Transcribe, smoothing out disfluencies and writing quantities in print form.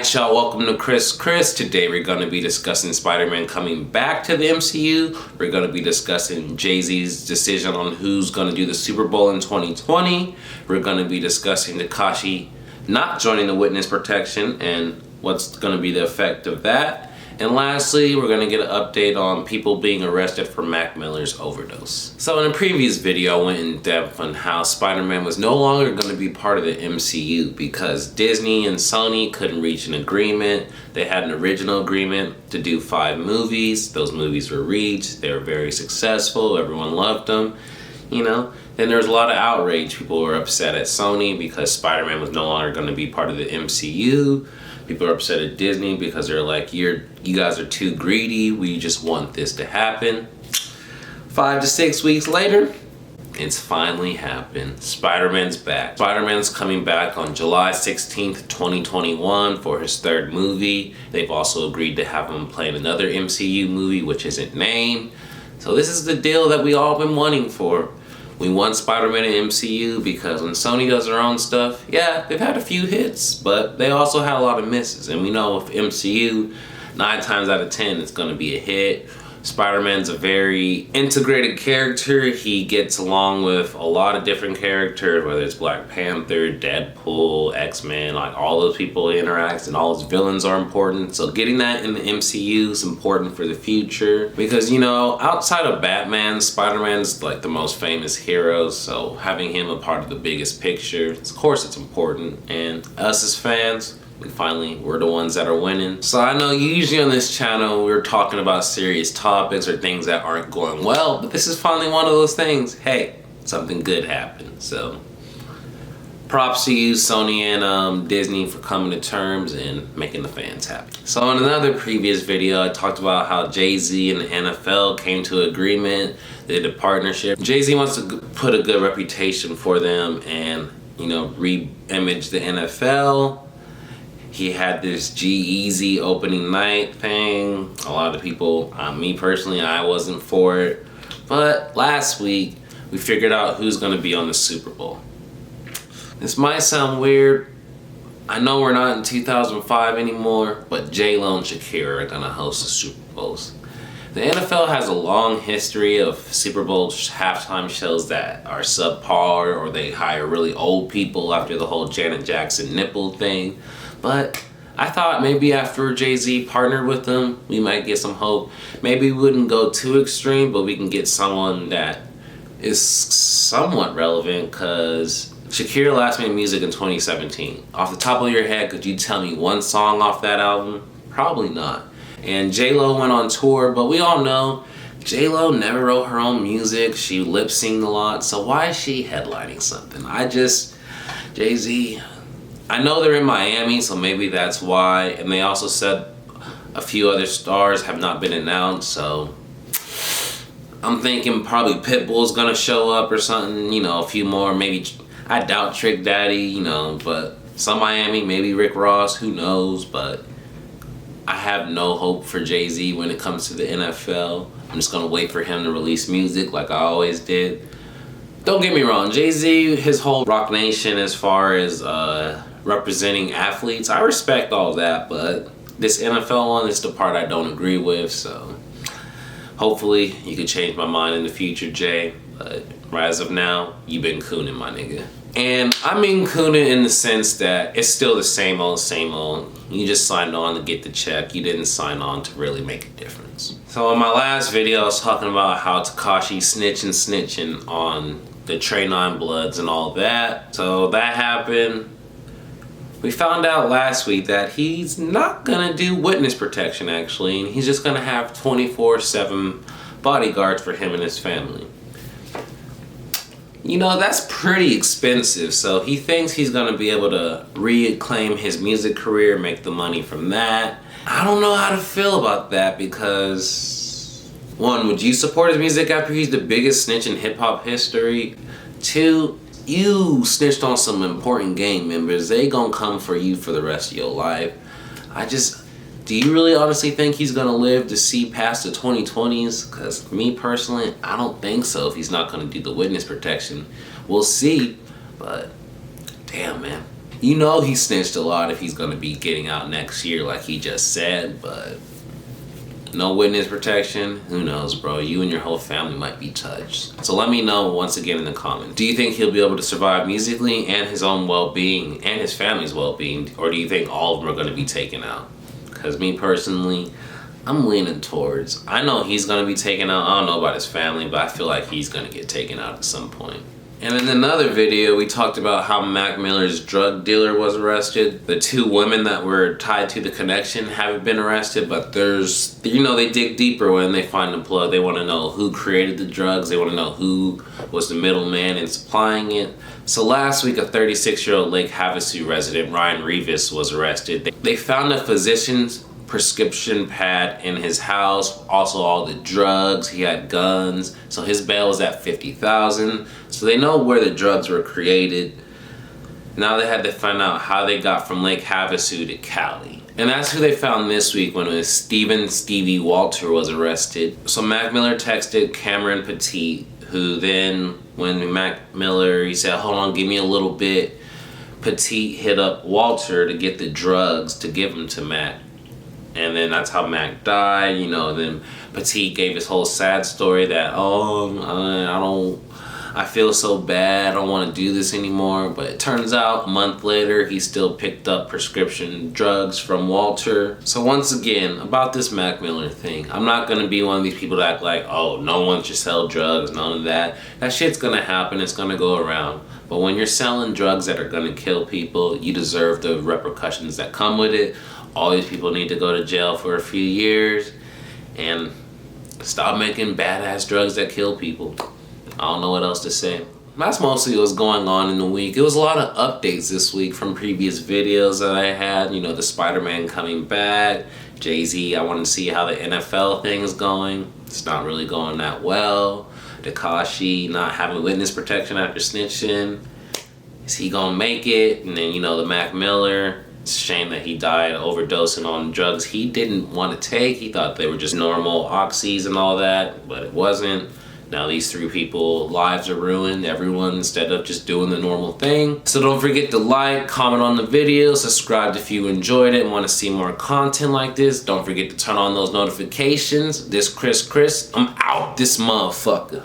Alright y'all, welcome to Chris. Today we're going to be discussing Spider-Man coming back to the MCU. We're going to be discussing Jay-Z's decision on who's going to do the Super Bowl in 2020. We're going to be discussing Tekashi not joining the witness protection and what's going to be the effect of that. And lastly, we're going to get an update on people being arrested for Mac Miller's overdose. So in a previous video, I went in depth on how Spider-Man was no longer going to be part of the MCU because Disney and Sony couldn't reach an agreement. They had an original agreement to do 5 movies. Those movies were reached. They were very successful. Everyone loved them. You know, then there was a lot of outrage. People were upset at Sony because Spider-Man was no longer going to be part of the MCU. People are upset at Disney because they're like, you guys are too greedy. We just want this to happen. 5 to 6 weeks later, it's finally happened. Spider-Man's back. Spider-Man's coming back on July 16th, 2021 for his 3rd movie. They've also agreed to have him play in another MCU movie, which isn't named. So this is the deal that we all been wanting for. We want Spider-Man in MCU because when Sony does their own stuff, yeah, they've had a few hits, but they also had a lot of misses. And we know with MCU, 9 times out of 10, it's going to be a hit. Spider-Man's a very integrated character. He gets along with a lot of different characters, whether it's Black Panther, Deadpool, X-Men, like all those people he interacts, and all his villains are important. So getting that in the MCU is important for the future because, you know, outside of Batman, Spider-Man's like the most famous hero, so having him a part of the biggest picture, of course it's important. And us as fans, we're the ones that are winning. So I know usually on this channel we're talking about serious topics or things that aren't going well, but this is finally one of those things. Hey, something good happened. So props to you, Sony and Disney, for coming to terms and making the fans happy. So in another previous video, I talked about how Jay-Z and the NFL came to agreement. They did a partnership. Jay-Z wants to put a good reputation for them and, you know, re-image the NFL. He had this G-Eazy opening night thing. A lot of people, me personally, I wasn't for it. But last week, we figured out who's gonna be on the Super Bowl. This might sound weird. I know we're not in 2005 anymore, but J-Lo and Shakira are gonna host the Super Bowls. The NFL has a long history of Super Bowl halftime shows that are subpar, or they hire really old people after the whole Janet Jackson nipple thing. But I thought maybe after Jay-Z partnered with them, we might get some hope. Maybe we wouldn't go too extreme, but we can get someone that is somewhat relevant, because Shakira last made music in 2017. Off the top of your head, could you tell me one song off that album? Probably not. And J-Lo went on tour, but we all know J-Lo never wrote her own music. She lip-synced a lot, so why is she headlining something? Jay-Z, I know they're in Miami, so maybe that's why. And they also said a few other stars have not been announced, so I'm thinking probably Pitbull's gonna show up or something, you know, a few more, maybe. I doubt Trick Daddy, you know, but some Miami, maybe Rick Ross, who knows, but I have no hope for Jay-Z when it comes to the NFL. I'm just gonna wait for him to release music like I always did. Don't get me wrong, Jay-Z, his whole Rock Nation as far as representing athletes, I respect all that, but this NFL one is the part I don't agree with, so hopefully you can change my mind in the future, Jay, but as of now, you've been cooning, my nigga. And I mean cooning in the sense that it's still the same old, same old. You just signed on to get the check. You didn't sign on to really make a difference. So in my last video, I was talking about how Tekashi snitching on the Trey 9 Bloods and all that. So that happened. We found out last week that he's not gonna do witness protection, actually, and he's just gonna have 24/7 bodyguards for him and his family. You know, that's pretty expensive, so he thinks he's gonna be able to reclaim his music career, make the money from that. I don't know how to feel about that because, 1, would you support his music after he's the biggest snitch in hip-hop history? 2, you snitched on some important gang members. They gonna come for you for the rest of your life. Do you really honestly think he's gonna live to see past the 2020s? Because me personally, I don't think so if he's not gonna do the witness protection. We'll see, but damn, man. You know he snitched a lot if he's gonna be getting out next year like he just said, but no witness protection, who knows, bro? You and your whole family might be touched. So let me know once again in the comments. Do you think he'll be able to survive musically and his own well-being and his family's well-being, or do you think all of them are gonna be taken out? Because me personally, I'm leaning towards, I know he's gonna be taken out. I don't know about his family, but I feel like he's gonna get taken out at some point. And in another video, we talked about how Mac Miller's drug dealer was arrested. The two women that were tied to the connection haven't been arrested, but there's, you know, they dig deeper when they find the plug. They want to know who created the drugs. They want to know who was the middleman in supplying it. So last week, a 36-year-old Lake Havasu resident, Ryan Rivas, was arrested. They found a physician's prescription pad in his house, also all the drugs. He had guns, so his bail was at $50,000. So they know where the drugs were created. Now they had to find out how they got from Lake Havasu to Cali. And that's who they found this week when it was Stevie Walter was arrested. So Mac Miller texted Cameron Petit, who then, when Mac Miller, he said, hold on, give me a little bit. Petit hit up Walter to get the drugs to give them to Mac. And then that's how Mac died, you know. Then Petit gave his whole sad story that, I feel so bad, I don't want to do this anymore. But it turns out a month later, he still picked up prescription drugs from Walter. So once again, about this Mac Miller thing, I'm not going to be one of these people that act like, oh, no one should sell drugs, none of that. That shit's going to happen, it's going to go around. But when you're selling drugs that are going to kill people, you deserve the repercussions that come with it. All these people need to go to jail for a few years and stop making badass drugs that kill people. I don't know what else to say. That's mostly what's going on in the week. It was a lot of updates this week from previous videos that I had. You know, the Spider-Man coming back. Jay-Z, I want to see how the NFL thing is going. It's not really going that well. Tekashi not having witness protection after snitching. Is he gonna make it? And then, you know, the Mac Miller. It's a shame that he died overdosing on drugs he didn't want to take. He thought they were just normal oxys and all that, but it wasn't. Now these three people, lives are ruined, everyone, instead of just doing the normal thing. So don't forget to like, comment on the video, subscribe if you enjoyed it and want to see more content like this. Don't forget to turn on those notifications. This Chris, I'm out this motherfucker.